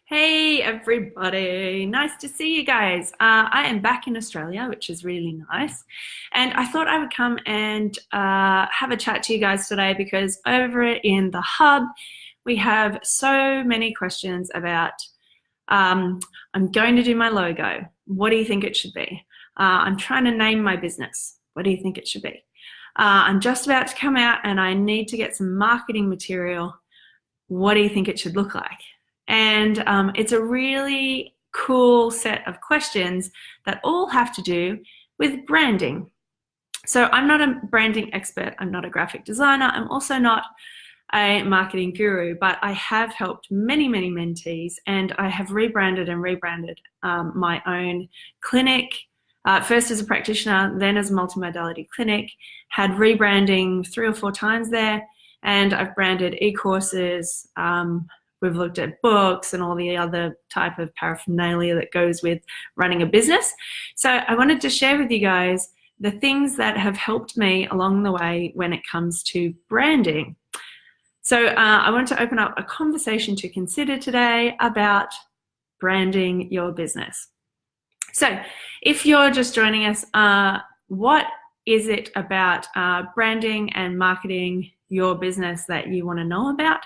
Hey everybody, nice to see you guys. I am back in Australia, which is really nice. And I thought I would come and have a chat to you guys today because over in the hub, we have so many questions about I'm going to do my logo. What do you think it should be? I'm trying to name my business. What do you think it should be? I'm just about to come out and I need to get some marketing material. What do you think it should look like? And it's a really cool set of questions that all have to do with branding. So I'm not a branding expert. I'm not a graphic designer. I'm also not a marketing guru, but I have helped many, many mentees, and I have rebranded my own clinic. First as a practitioner, then as a multimodality clinic, had rebranding 3 or 4 times there, and I've branded e-courses. We've looked at books and all the other type of paraphernalia that goes with running a business. So I wanted to share with you guys the things that have helped me along the way when it comes to branding. So I want to open up a conversation to consider today about branding your business. So if you're just joining us, what is it about branding and marketing your business that you want to know about?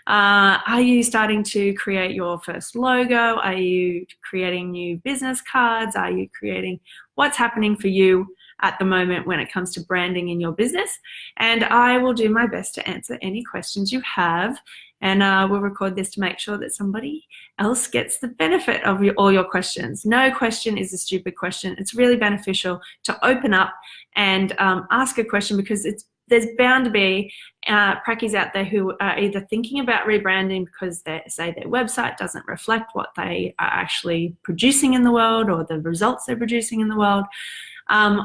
Are you starting to create your first logo? Are you creating new business cards? Are you creating what's happening for you at the moment when it comes to branding in your business? And I will do my best to answer any questions you have, and we'll record this to make sure that somebody else gets the benefit of all your questions. No question is a stupid question. It's really beneficial to open up and ask a question, because there's bound to be prackies out there who are either thinking about rebranding because they say their website doesn't reflect what they are actually producing in the world or the results they're producing in the world.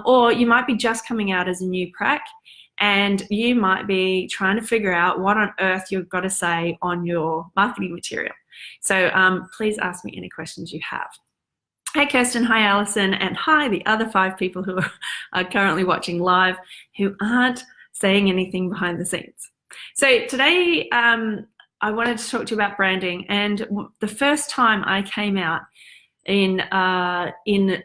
Or you might be just coming out as a new prac and you might be trying to figure out what on earth you've got to say on your marketing material. So please ask me any questions you have. Hi Kirsten, hi Alison, and hi the other 5 people who are currently watching live who aren't saying anything behind the scenes. So today I wanted to talk to you about branding, and the first time I came out to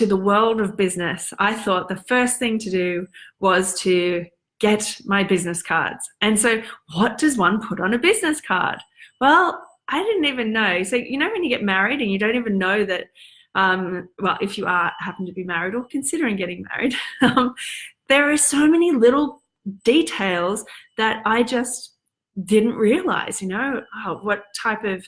the world of business, I thought the first thing to do was to get my business cards. And so what does one put on a business card? Well, I didn't even know. So you know when you get married and you don't even know that, well, if you happen to be married or considering getting married, there are so many little details that I just didn't realize, what type of,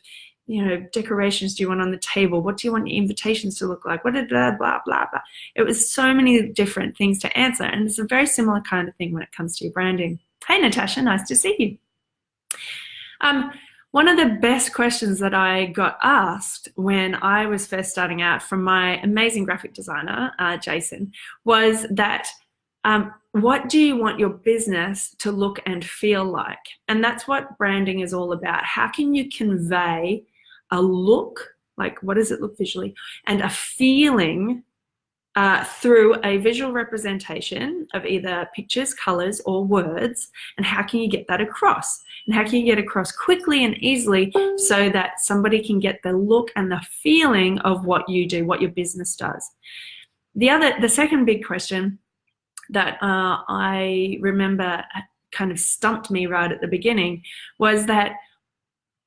decorations do you want on the table? What do you want your invitations to look like? What did blah, blah, blah, blah. It was so many different things to answer. And it's a very similar kind of thing when it comes to your branding. Hey, Natasha, nice to see you. One of the best questions that I got asked when I was first starting out from my amazing graphic designer, Jason, was that, what do you want your business to look and feel like? And that's what branding is all about. How can you convey a look, like what does it look visually, and a feeling through a visual representation of either pictures, colors, or words, and how can you get that across? And how can you get across quickly and easily so that somebody can get the look and the feeling of what you do, what your business does? The second big question that I remember kind of stumped me right at the beginning was that,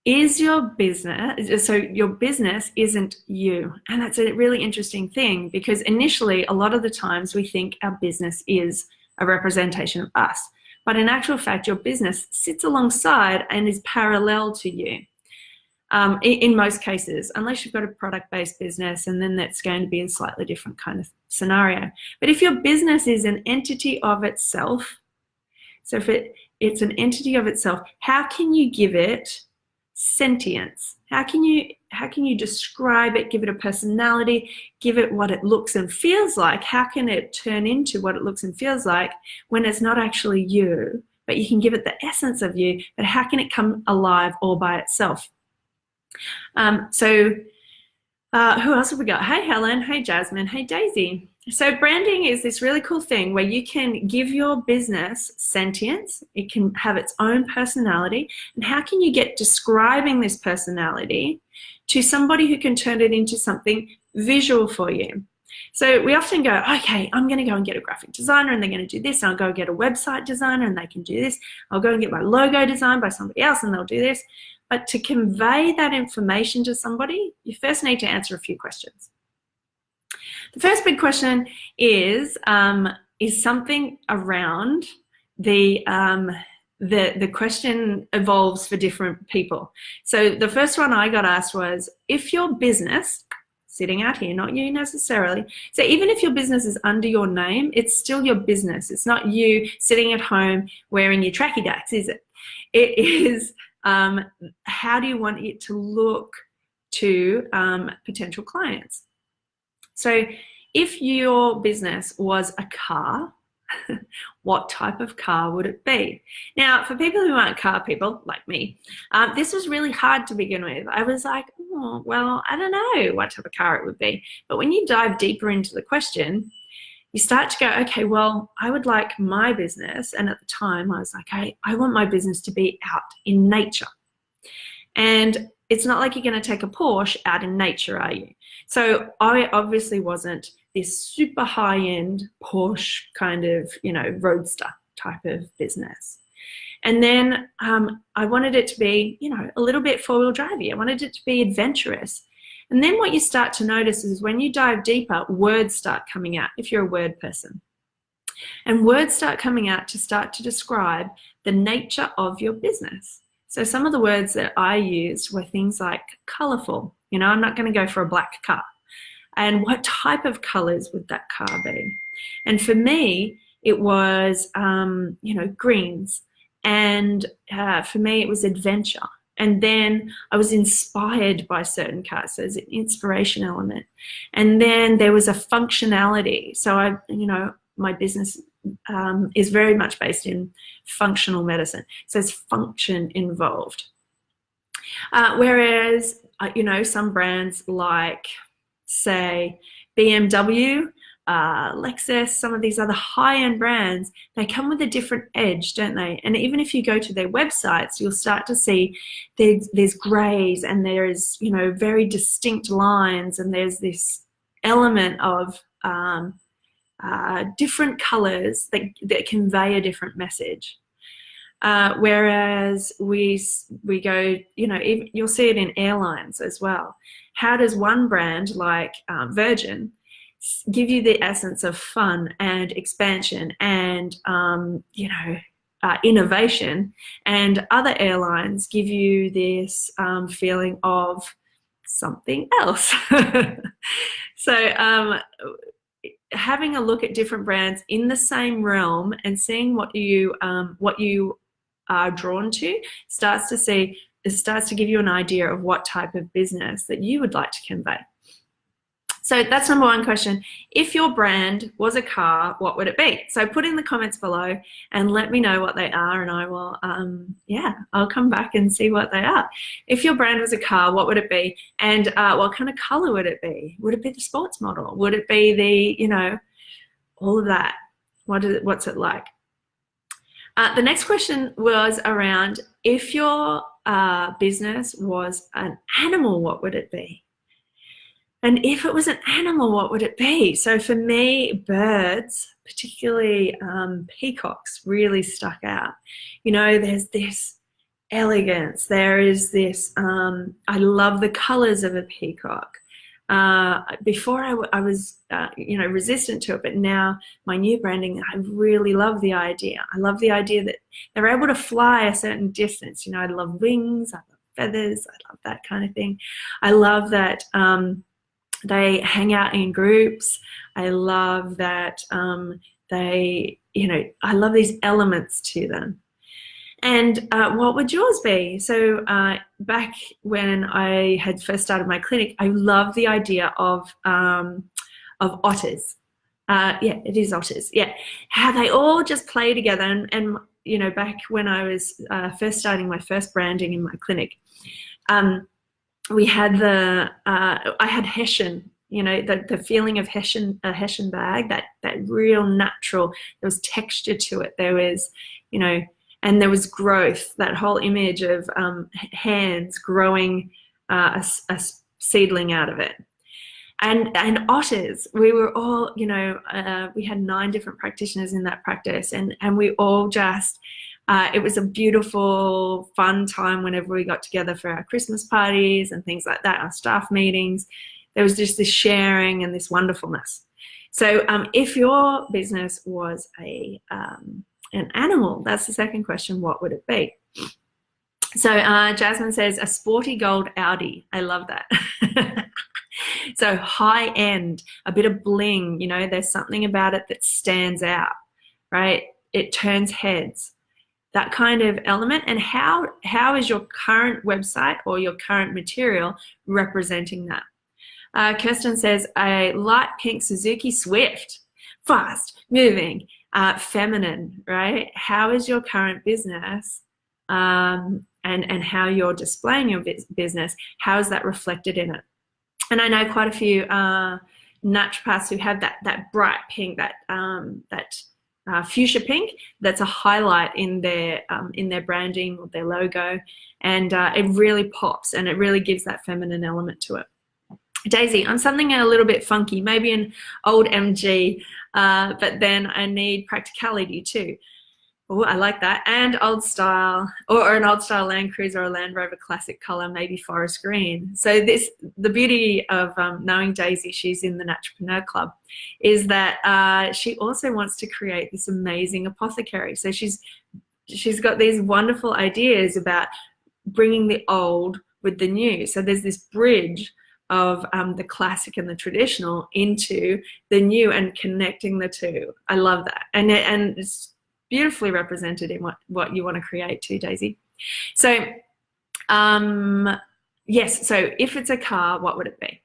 is your business, so your business isn't you. And that's a really interesting thing, because initially a lot of the times we think our business is a representation of us, but in actual fact your business sits alongside and is parallel to you. In most cases, unless you've got a product-based business, and then that's going to be a slightly different kind of scenario. But if your business is an entity of itself, so if it's an entity of itself, how can you give it sentience? How can you describe it, give it a personality, give it what it looks and feels like? How can it turn into what it looks and feels like when it's not actually you, but you can give it the essence of you, but how can it come alive all by itself? Who else have we got? Hey Helen, hey Jasmine, hey Daisy. So branding is this really cool thing where you can give your business sentience. It can have its own personality. And how can you get describing this personality to somebody who can turn it into something visual for you? So we often go, okay, I'm going to go and get a graphic designer and they're going to do this. And I'll go get a website designer and they can do this. I'll go and get my logo designed by somebody else and they'll do this. But to convey that information to somebody, you first need to answer a few questions. The first big question is something around the question evolves for different people. So the first one I got asked was, if your business, sitting out here, not you necessarily, so even if your business is under your name, it's still your business. It's not you sitting at home wearing your tracky dacks, is it? It is how do you want it to look to potential clients? So if your business was a car, what type of car would it be? Now, for people who aren't car people, like me, this was really hard to begin with. I was like, oh, well, I don't know what type of car it would be. But when you dive deeper into the question, you start to go, okay, well, I would like my business. And at the time, I was like, I want my business to be out in nature. And it's not like you're going to take a Porsche out in nature, are you? So I obviously wasn't this super high-end Porsche kind of, roadster type of business. And then I wanted it to be, a little bit four-wheel drivey. I wanted it to be adventurous. And then what you start to notice is when you dive deeper, words start coming out, if you're a word person. And words start coming out to describe the nature of your business. So some of the words that I used were things like colorful. I'm not going to go for a black car. And what type of colors would that car be? And for me, it was, greens. And for me, it was adventure. And then I was inspired by certain cars. So there's an inspiration element. And then there was a functionality. So my business is very much based in functional medicine. So there's function involved. Whereas, some brands like, say, BMW, Lexus, some of these other high-end brands, they come with a different edge, don't they? And even if you go to their websites, you'll start to see there's grays and there's, very distinct lines, and there's this element of different colors that convey a different message. Whereas we go, you'll see it in airlines as well. How does one brand like Virgin give you the essence of fun and expansion and, innovation, and other airlines give you this feeling of something else? So having a look at different brands in the same realm and seeing what you are drawn to starts to give you an idea of what type of business that you would like to convey. So that's number one question. If your brand was a car, what would it be? So put in the comments below and let me know what they are, and I will, I'll come back and see what they are. If your brand was a car, what would it be? And what kind of color would it be? Would it be the sports model? Would it be the, all of that? What's it like? The next question was around, if your business was an animal, what would it be? And if it was an animal, what would it be? So for me, birds, particularly peacocks, really stuck out. There's this elegance. There is this, I love the colors of a peacock. Before I was, resistant to it, but now my new branding, I really love the idea. I love the idea that they're able to fly a certain distance. I love wings, I love feathers, I love that kind of thing. I love that they hang out in groups. I love that I love these elements to them. And what would yours be? So back when I had first started my clinic, I loved the idea of otters. It is otters. Yeah, how they all just play together. And back when I was first starting my first branding in my clinic, we had I had Hessian You know, the feeling of a Hessian bag, that real natural, there was texture to it. There was, you know, and there was growth, that whole image of hands growing a seedling out of it. And otters, we were all, you know, we had 9 different practitioners in that practice, and we all just, it was a beautiful, fun time whenever we got together for our Christmas parties and things like that, our staff meetings. There was just this sharing and this wonderfulness. So if your business was an animal, that's the second question, what would it be? So Jasmine says, a sporty gold Audi. I love that. So high end, a bit of bling, you know, there's something about it that stands out, right? It turns heads, that kind of element. And how is your current website or your current material representing that? Kirsten says, a light pink Suzuki Swift, fast, moving, feminine, right? How is your current business and how you're displaying your business, how is that reflected in it? And I know quite a few naturopaths who have that bright pink, that fuchsia pink, that's a highlight in their branding or their logo, and it really pops and it really gives that feminine element to it. Daisy, I'm something a little bit funky, maybe an old MG, but then I need practicality too. Oh, I like that. And old style, or an old style Land Cruiser or a Land Rover Classic color, maybe forest green. So the beauty of knowing Daisy, she's in the Naturopreneur Club, is that she also wants to create this amazing apothecary. So she's got these wonderful ideas about bringing the old with the new. So there's this bridge of the classic and the traditional into the new and connecting the two. I love that. And it's beautifully represented in what you want to create too, Daisy. So yes, so if it's a car, what would it be?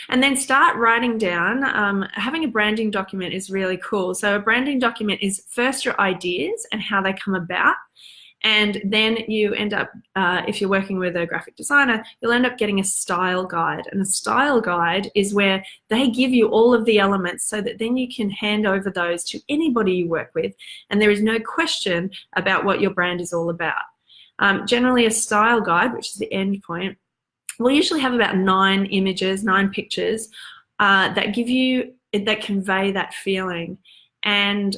And then start writing down. Having a branding document is really cool. So a branding document is first your ideas and how they come about, and then you end up, if you're working with a graphic designer, you'll end up getting a style guide. And a style guide is where they give you all of the elements so that then you can hand over those to anybody you work with, and there is no question about what your brand is all about. Generally, a style guide, which is the end point, will usually have about 9 images, 9 pictures that convey that feeling. And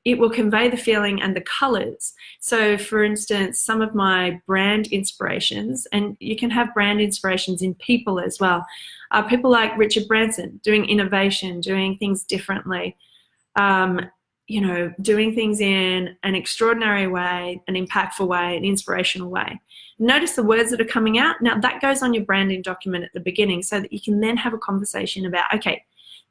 it will convey the feeling and the colors. So for instance, some of my brand inspirations, and you can have brand inspirations in people as well, are people like Richard Branson, doing innovation, doing things differently, you know, doing things in an extraordinary way, an impactful way, an inspirational way. Notice the words that are coming out. Now that goes on your branding document at the beginning so that you can then have a conversation about, okay,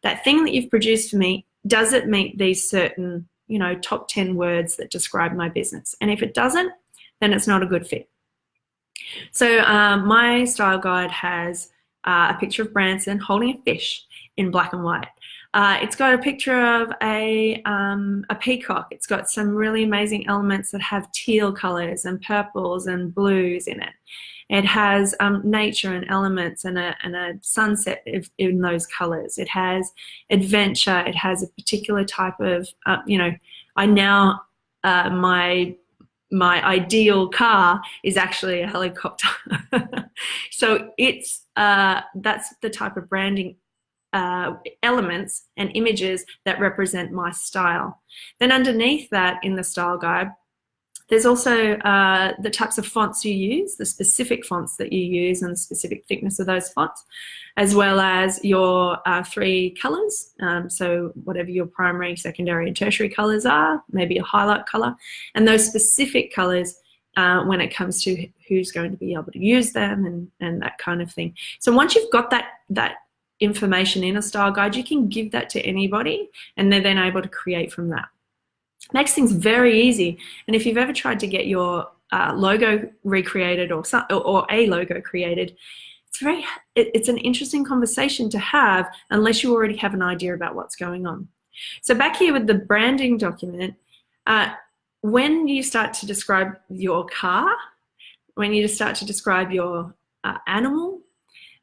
that thing that you've produced for me, does it meet these certain, you know, top 10 words that describe my business? And if it doesn't, then it's not a good fit. So my style guide has a picture of Branson holding a fish in black and white. It's got a picture of a peacock. It's got some really amazing elements that have teal colors and purples and blues in it. It has nature and elements and a sunset in those colors. It has adventure. It has a particular type of, you know, my ideal car is actually a helicopter. So that's the type of branding elements and images that represent my style. Then underneath that in the style guide, there's also the types of fonts you use, the specific fonts that you use and the specific thickness of those fonts, as well as your 3 colors. So whatever your primary, secondary, and tertiary colors are, maybe a highlight color, and those specific colors when it comes to who's going to be able to use them and that kind of thing. So once you've got that information in a style guide, you can give that to anybody and they're then able to create from that. Makes things very easy. And if you've ever tried to get your logo recreated or a logo created, it's an interesting conversation to have unless you already have an idea about what's going on. So back here with the branding document, when you start to describe your car, when you start to describe your animal,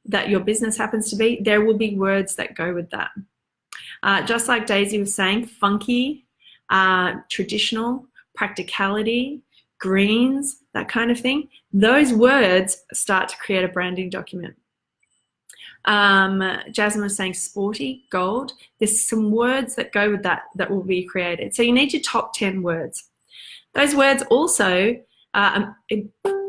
that your business happens to be, there will be words that go with that. Just like Daisy was saying, funky, traditional, practicality, greens, that kind of thing. Those words start to create a branding document. Jasmine was saying sporty, gold. There's some words that go with that that will be created. So you need your top 10 words. Those words also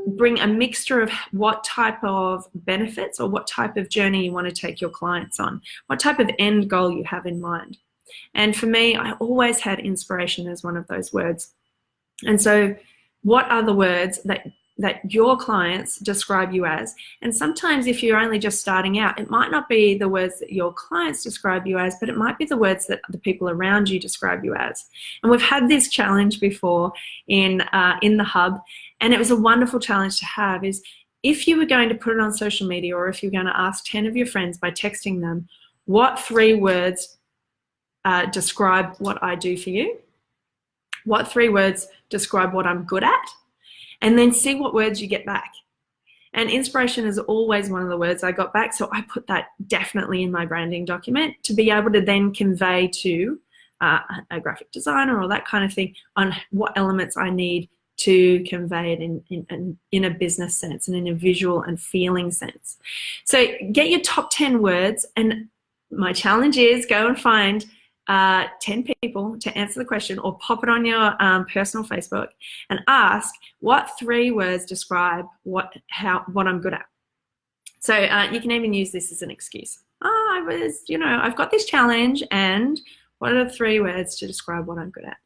bring a mixture of what type of benefits or what type of journey you want to take your clients on, what type of end goal you have in mind. And for me, I always had inspiration as one of those words. And so what are the words that your clients describe you as? And sometimes if you're only just starting out, it might not be the words that your clients describe you as, but it might be the words that the people around you describe you as. And we've had this challenge before in the hub, and it was a wonderful challenge to have, is if you were going to put it on social media, or if you're going to ask 10 of your friends by texting them, what 3 words describe what I do for you? What 3 words describe what I'm good at? And then see what words you get back. And inspiration is always one of the words I got back, so I put that definitely in my branding document to be able to then convey to a graphic designer or that kind of thing on what elements I need to convey it in a business sense and in a visual and feeling sense. So get your top 10 words, and my challenge is go and find 10 people to answer the question, or pop it on your personal Facebook and ask what 3 words describe what I'm good at. So you can even use this as an excuse. I've got this challenge, and what are the 3 words to describe what I'm good at?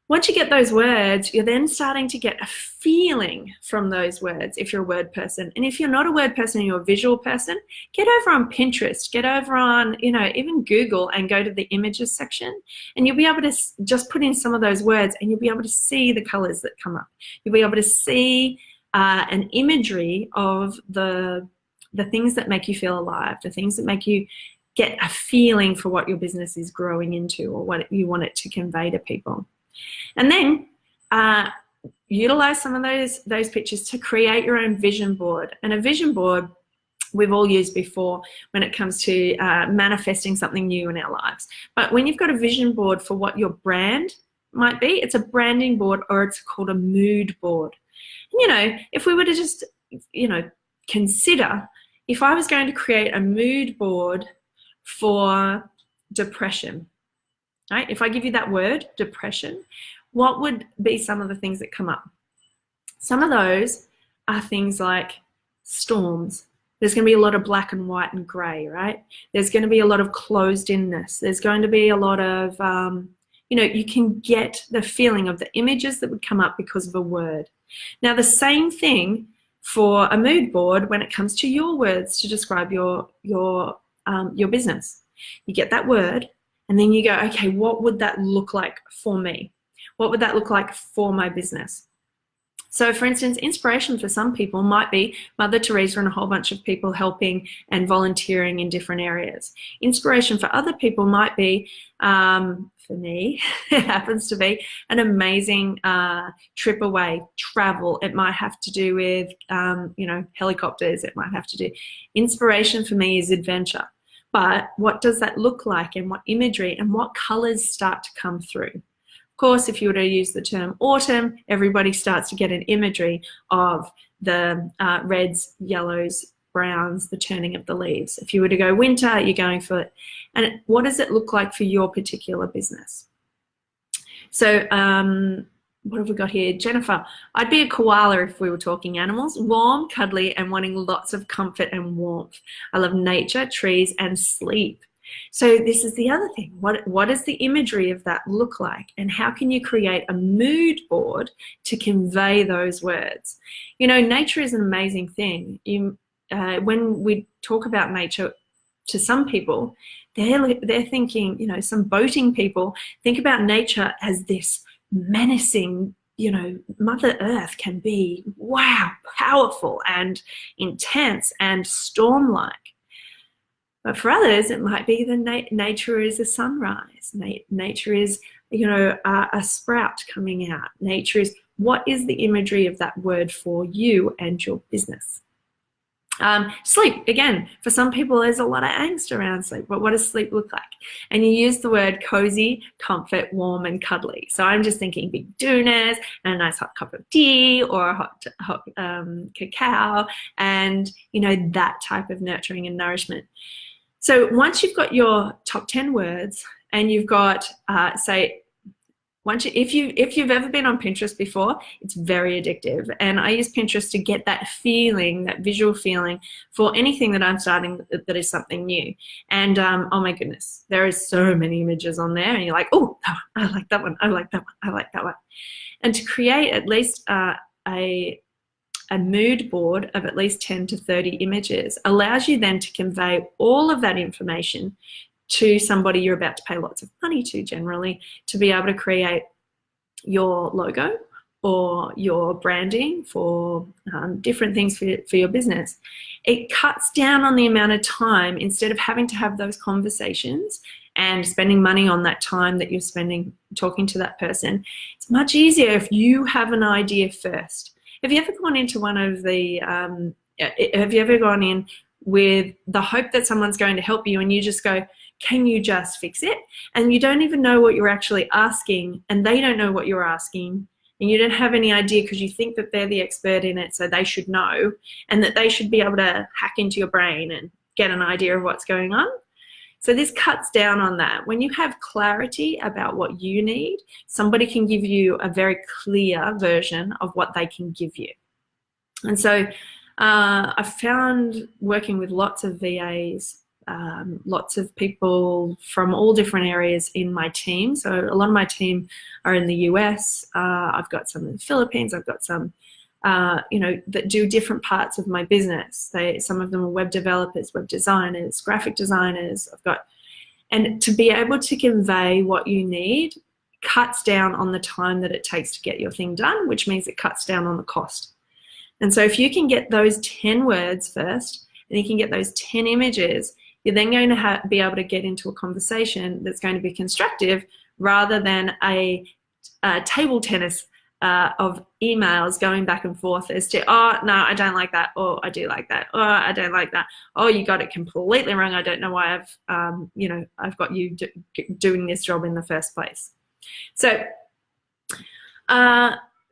Once you get those words, you're then starting to get a feeling from those words if you're a word person. And if you're not a word person and you're a visual person, get over on Pinterest, get over on, even Google, and go to the images section, and you'll be able to just put in some of those words, and you'll be able to see the colors that come up. You'll be able to see an imagery of the things that make you feel alive, the things that make you get a feeling for what your business is growing into or what you want it to convey to people. And then utilize some of those pictures to create your own vision board. And a vision board we've all used before when it comes to manifesting something new in our lives. But when you've got a vision board for what your brand might be, it's a branding board, or it's called a mood board. If we were to just, consider, if I was going to create a mood board for depression, right? If I give you that word, depression, what would be some of the things that come up? Some of those are things like storms. There's going to be a lot of black and white and grey, right? There's going to be a lot of closed-inness. There's going to be a lot of, you can get the feeling of the images that would come up because of a word. Now, the same thing for a mood board when it comes to your words to describe your business. You get that word, and then you go, okay, what would that look like for me? What would that look like for my business? So, for instance, inspiration for some people might be Mother Teresa and a whole bunch of people helping and volunteering in different areas. Inspiration for other people might be, for me, it happens to be an amazing trip away, travel. It might have to do with, helicopters. It might have to do. Inspiration for me is adventure. But what does that look like, and what imagery and what colors start to come through? Of course, if you were to use the term autumn, everybody starts to get an imagery of the reds, yellows, browns, the turning of the leaves. If you were to go winter, you're going for it. And what does it look like for your particular business? So what have we got here? Jennifer, I'd be a koala if we were talking animals. Warm, cuddly, and wanting lots of comfort and warmth. I love nature, trees, and sleep. So this is the other thing. What does the imagery of that look like? And how can you create a mood board to convey those words? Nature is an amazing thing. When we talk about nature, to some people, they're thinking, some boating people think about nature as this menacing, Mother Earth can be, wow, powerful and intense and storm-like. But for others, it might be that nature is a sunrise. Nature is, a sprout coming out. Nature is, what is the imagery of that word for you and your business? Sleep, again, for some people, there's a lot of angst around sleep, but what does sleep look like? And you use the word cozy, comfort, warm, and cuddly. So I'm just thinking big doonas and a nice hot cup of tea or a hot cacao and, you know, that type of nurturing and nourishment. So once you've got your top 10 words and you've got, say, if you've ever been on Pinterest before, it's very addictive. And I use Pinterest to get that feeling, that visual feeling for anything that I'm starting that is something new. And oh my goodness, there is so many images on there, and you're like, oh, I like that one, I like that one, I like that one. And to create at least a mood board of at least 10 to 30 images allows you then to convey all of that information to somebody you're about to pay lots of money to, generally, to be able to create your logo or your branding for different things for your business. It cuts down on the amount of time, instead of having to have those conversations and spending money on that time that you're spending talking to that person. It's much easier if you have an idea first. Have you ever gone into one of the, have you ever gone in with the hope that someone's going to help you and you just go, can you just fix it? And you don't even know what you're actually asking, and they don't know what you're asking, and you don't have any idea because you think that they're the expert in it, so they should know, and that they should be able to hack into your brain and get an idea of what's going on. So this cuts down on that. When you have clarity about what you need, somebody can give you a very clear version of what they can give you. And so I've found, working with lots of VAs, lots of people from all different areas in my team. So a lot of my team are in the US. I've got some in the Philippines. I've got some, that do different parts of my business. Some of them are web developers, web designers, graphic designers. And to be able to convey what you need cuts down on the time that it takes to get your thing done, which means it cuts down on the cost. And so if you can get those 10 words first, and you can get those 10 images, you're then going to be able to get into a conversation that's going to be constructive, rather than a table tennis of emails going back and forth as to, oh, no, I don't like that, or I do like that, or I don't like that, oh, you got it completely wrong, I don't know why I've got you doing this job in the first place. So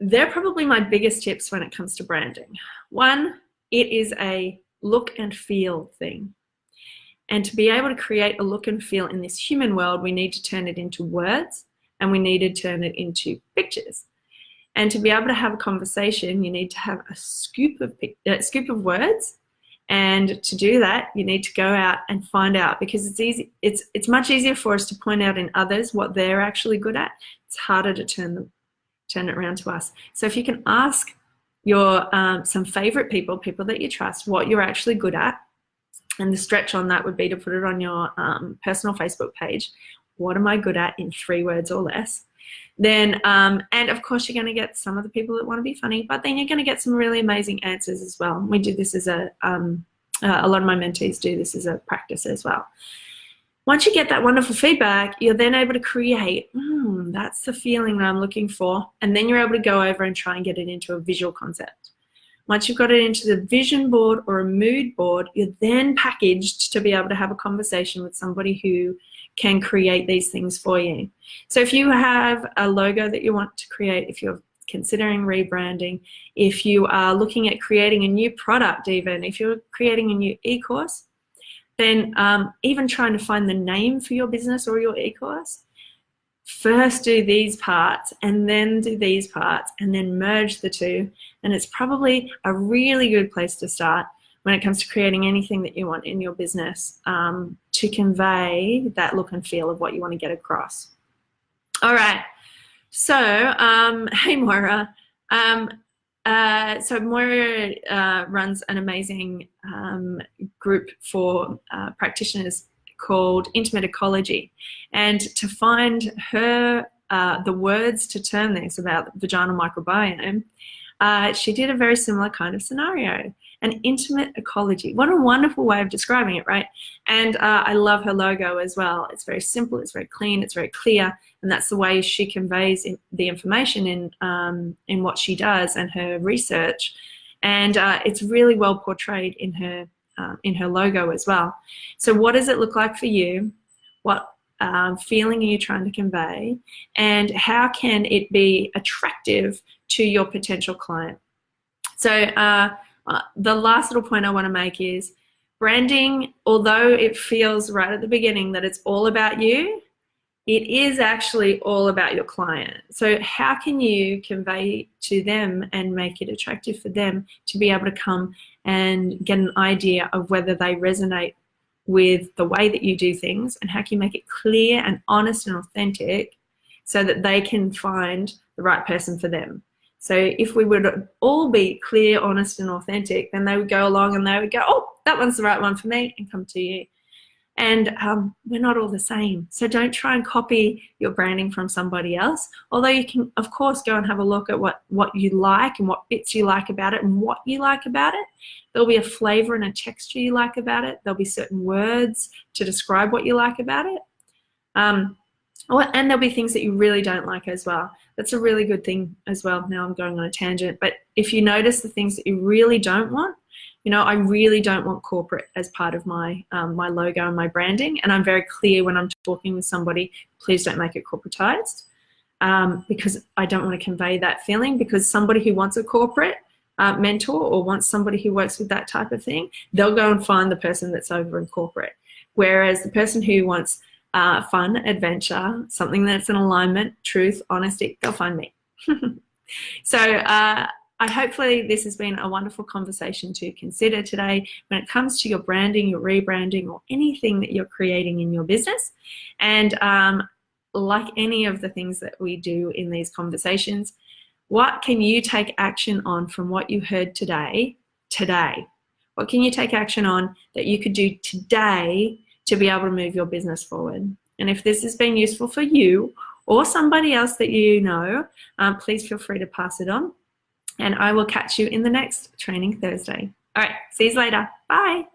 they're probably my biggest tips when it comes to branding. One, it is a look and feel thing. And to be able to create a look and feel in this human world, we need to turn it into words, and we need to turn it into pictures. And to be able to have a conversation, you need to have a scoop of words. And to do that, you need to go out and find out, because it's easy. It's much easier for us to point out in others what they're actually good at. It's harder to turn it around to us. So if you can ask your some favorite people that you trust, what you're actually good at, and the stretch on that would be to put it on your personal Facebook page. What am I good at in 3 words or less? Then, and of course, you're going to get some of the people that want to be funny, but then you're going to get some really amazing answers as well. We do this as a lot of my mentees do this as a practice as well. Once you get that wonderful feedback, you're then able to create, that's the feeling that I'm looking for. And then you're able to go over and try and get it into a visual concept. Once you've got it into the vision board or a mood board, you're then packaged to be able to have a conversation with somebody who can create these things for you. So if you have a logo that you want to create, if you're considering rebranding, if you are looking at creating a new product, even if you're creating a new e-course, then even trying to find the name for your business or your e-course, first do these parts and then do these parts and then merge the two. And it's probably a really good place to start when it comes to creating anything that you want in your business to convey that look and feel of what you want to get across. All right. So, hey, Moira. So Moira runs an amazing group for practitioners called Intimate Ecology, and to find her the words to term this about the vaginal microbiome, she did a very similar kind of scenario, an intimate ecology. What a wonderful way of describing it, right? And I love her logo as well. It's very simple, it's very clean, it's very clear, and that's the way she conveys the information in what she does and her research. And it's really well portrayed in her logo as well. So what does it look like for you? What feeling are you trying to convey? And how can it be attractive to your potential client? So the last little point I want to make is branding, although it feels right at the beginning that it's all about you, it is actually all about your client. So how can you convey to them and make it attractive for them to be able to come and get an idea of whether they resonate with the way that you do things, and how can you make it clear and honest and authentic so that they can find the right person for them. So if we would all be clear, honest, and authentic, then they would go along and they would go, oh, that one's the right one for me, and come to you. And we're not all the same. So don't try and copy your branding from somebody else, although you can, of course, go and have a look at what you like and what bits you like about it and what you like about it. There'll be a flavor and a texture you like about it. There'll be certain words to describe what you like about it. And there'll be things that you really don't like as well. That's a really good thing as well. Now I'm going on a tangent. But if you notice the things that you really don't want, you know, I really don't want corporate as part of my my logo and my branding. And I'm very clear when I'm talking with somebody, please don't make it corporatized, because I don't want to convey that feeling, because somebody who wants a corporate mentor or wants somebody who works with that type of thing, they'll go and find the person that's over in corporate. Whereas the person who wants fun, adventure, something that's in alignment, truth, honesty, they'll find me. So hopefully this has been a wonderful conversation to consider today when it comes to your branding, your rebranding, or anything that you're creating in your business. And like any of the things that we do in these conversations, what can you take action on from what you heard today? What can you take action on that you could do today to be able to move your business forward? And if this has been useful for you or somebody else that you know, please feel free to pass it on. And I will catch you in the next Training Thursday. All right, see you later. Bye.